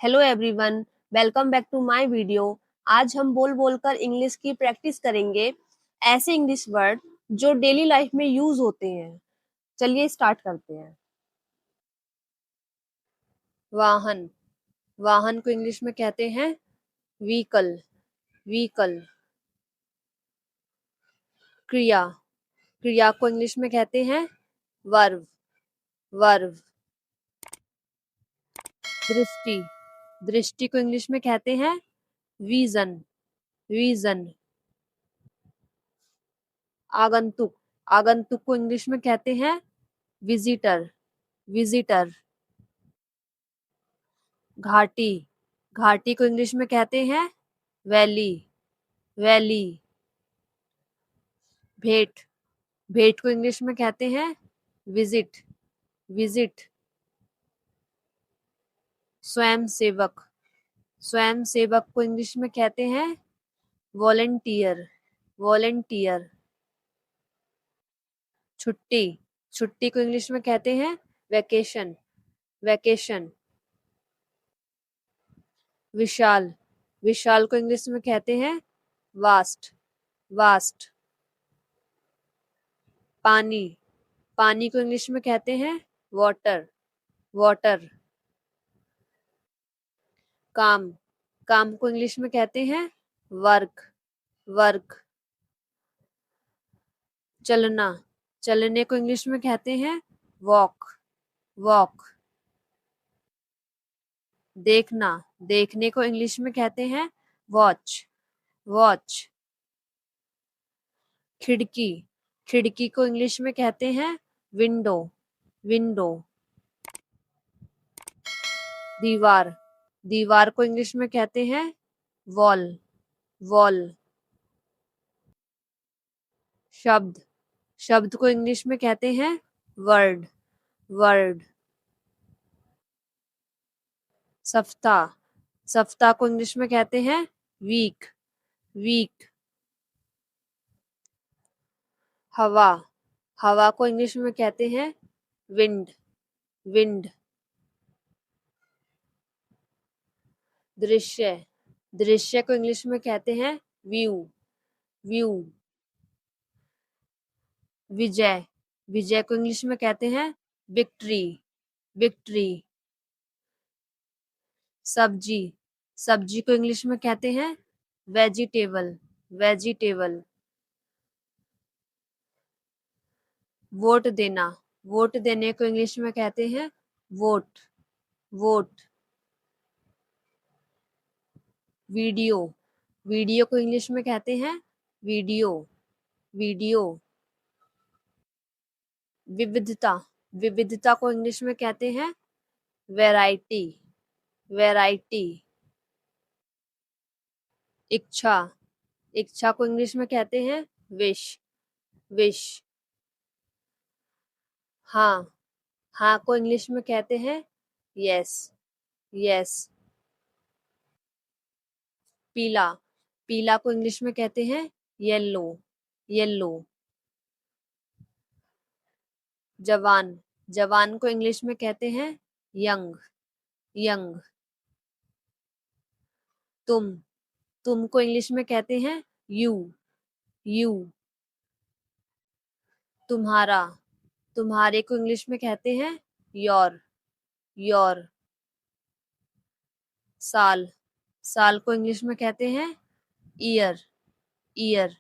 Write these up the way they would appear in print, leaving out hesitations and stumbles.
Hello everyone, welcome back to my video. आज हम बोल बोलकर इंग्लिश की प्रैक्टिस करेंगे, ऐसे इंग्लिश वर्ड जो डेली लाइफ में यूज होते हैं। चलिए स्टार्ट करते हैं। वाहन। वाहन को इंग्लिश में कहते हैं व्हीकल। व्हीकल। क्रिया। क्रिया को इंग्लिश में कहते हैं वर्ब। वर्ब। दृष्टि। दृष्टि को इंग्लिश में कहते हैं विजन। विजन। आगंतुक। आगंतुक को इंग्लिश में कहते हैं विजिटर। विजिटर। घाटी। घाटी को इंग्लिश में कहते हैं वैली। वैली। भेंट। भेंट को इंग्लिश में कहते हैं विजिट। विजिट। स्वयं सेवक। स्वयं सेवक को इंग्लिश में कहते हैं वॉलेंटियर। वॉलेंटियर। छुट्टी। छुट्टी को इंग्लिश में कहते हैं वैकेशन। वैकेशन। विशाल। विशाल को इंग्लिश में कहते हैं वास्ट। वास्ट। पानी। पानी को इंग्लिश में कहते हैं वाटर। वाटर। काम। काम को इंग्लिश में कहते हैं वर्क। वर्क। चलना। चलने को इंग्लिश में कहते हैं वॉक। वॉक। देखना। देखने को इंग्लिश में कहते हैं वॉच। वॉच। खिड़की। खिड़की को इंग्लिश में कहते हैं विंडो। विंडो। दीवार। दीवार को इंग्लिश में कहते हैं वॉल। वॉल। शब्द। शब्द को इंग्लिश में कहते हैं वर्ड। वर्ड। सप्ताह। सप्ताह को इंग्लिश में कहते हैं वीक। वीक। हवा। हवा को इंग्लिश में कहते हैं विंड। विंड। दृश्य। दृश्य को इंग्लिश में कहते हैं व्यू। व्यू। विजय। विजय को इंग्लिश में कहते हैं विक्ट्री। विक्ट्री। सब्जी। सब्जी को इंग्लिश में कहते हैं वेजिटेबल। वेजिटेबल। वोट देना। वोट देने को इंग्लिश में कहते हैं वोट। वोट। वीडियो। वीडियो को इंग्लिश में कहते हैं वीडियो। वीडियो। विविधता। विविधता को इंग्लिश में कहते हैं वैरायटी। वैरायटी। इच्छा। इच्छा को इंग्लिश में कहते हैं विश। विश। हाँ। हाँ को इंग्लिश में कहते हैं यस। यस। पीला। पीला को इंग्लिश में कहते हैं येलो। येलो। जवान। जवान को इंग्लिश में कहते हैं यंग। यंग। तुम। तुम को इंग्लिश में कहते हैं यू। यू। तुम्हारा। तुम्हारे को इंग्लिश में कहते हैं योर। योर। साल। साल को इंग्लिश में कहते हैं ईयर। ईयर।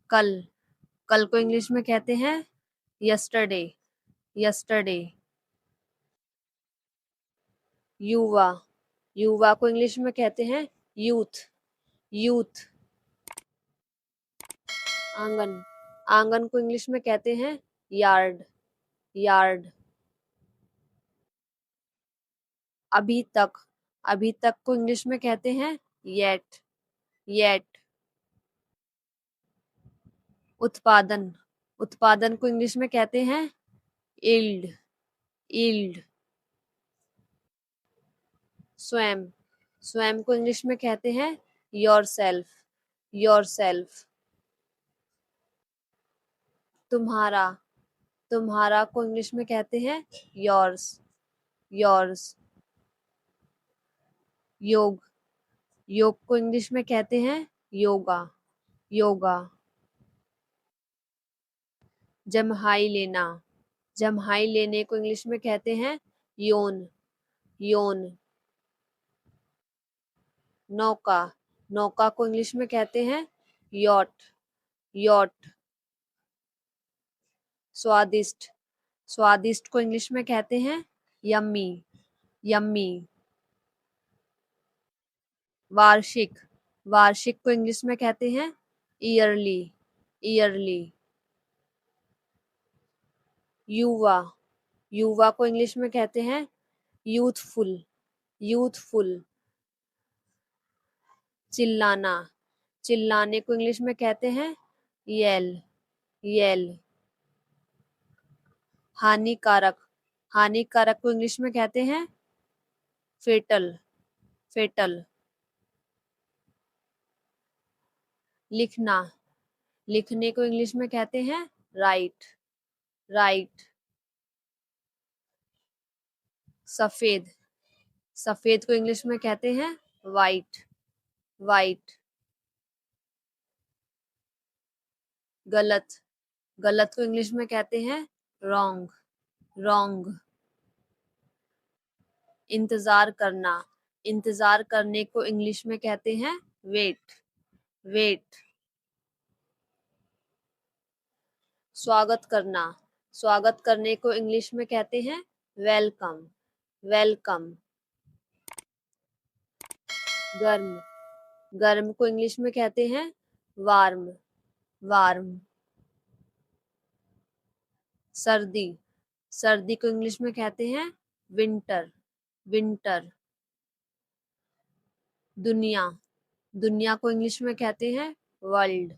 कल। कल को इंग्लिश में कहते हैं यस्टरडे। यस्टरडे। युवा। युवा को इंग्लिश में कहते हैं यूथ। यूथ। आंगन। आंगन को इंग्लिश में कहते हैं यार्ड। यार्ड। अभी तक। अभी तक को इंग्लिश में कहते हैं येट। येट। उत्पादन। उत्पादन को इंग्लिश में कहते हैं यील्ड। यील्ड। स्वयं। स्वयं को इंग्लिश में कहते हैं योरसेल्फ। योरसेल्फ। तुम्हारा। तुम्हारा को इंग्लिश में कहते हैं योर्स। योर्स। योग, योग को इंग्लिश में कहते हैं योगा, योगा। जम्हाई लेना, जम्हाई लेने को इंग्लिश में कहते हैं योन, योन। नौका, नौका को इंग्लिश में कहते हैं यॉट, यॉट। स्वादिष्ट, स्वादिष्ट को इंग्लिश में कहते हैं यम्मी, यम्मी। वार्षिक, वार्षिक को इंग्लिश में कहते हैं ईयरली, ईयरली। युवा, युवा को इंग्लिश में कहते हैं यूथफुल, यूथफुल। चिल्लाना, चिल्लाने को इंग्लिश में कहते हैं येल, येल। हानिकारक, हानिकारक को इंग्लिश में कहते हैं फेटल, फेटल। लिखना, लिखने को इंग्लिश में कहते हैं राइट, राइट। सफेद, सफेद को इंग्लिश में कहते हैं वाइट, वाइट। गलत, गलत को इंग्लिश में कहते हैं रॉन्ग, रॉन्ग। इंतजार करना, इंतजार करने को इंग्लिश में कहते हैं वेट, वेट। स्वागत करना, स्वागत करने को इंग्लिश में कहते हैं वेलकम, वेलकम। गर्म, गर्म को इंग्लिश में कहते हैं वार्म, वार्म। सर्दी, सर्दी को इंग्लिश में कहते हैं विंटर, विंटर। दुनिया, दुनिया को इंग्लिश में कहते हैं वर्ल्ड,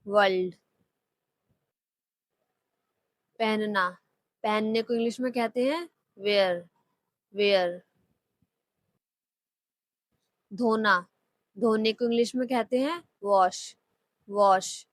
वर्ल्ड। पहनना, पहनने को इंग्लिश में कहते हैं वेयर, वेयर। धोना, धोने को इंग्लिश में कहते हैं वॉश, वॉश।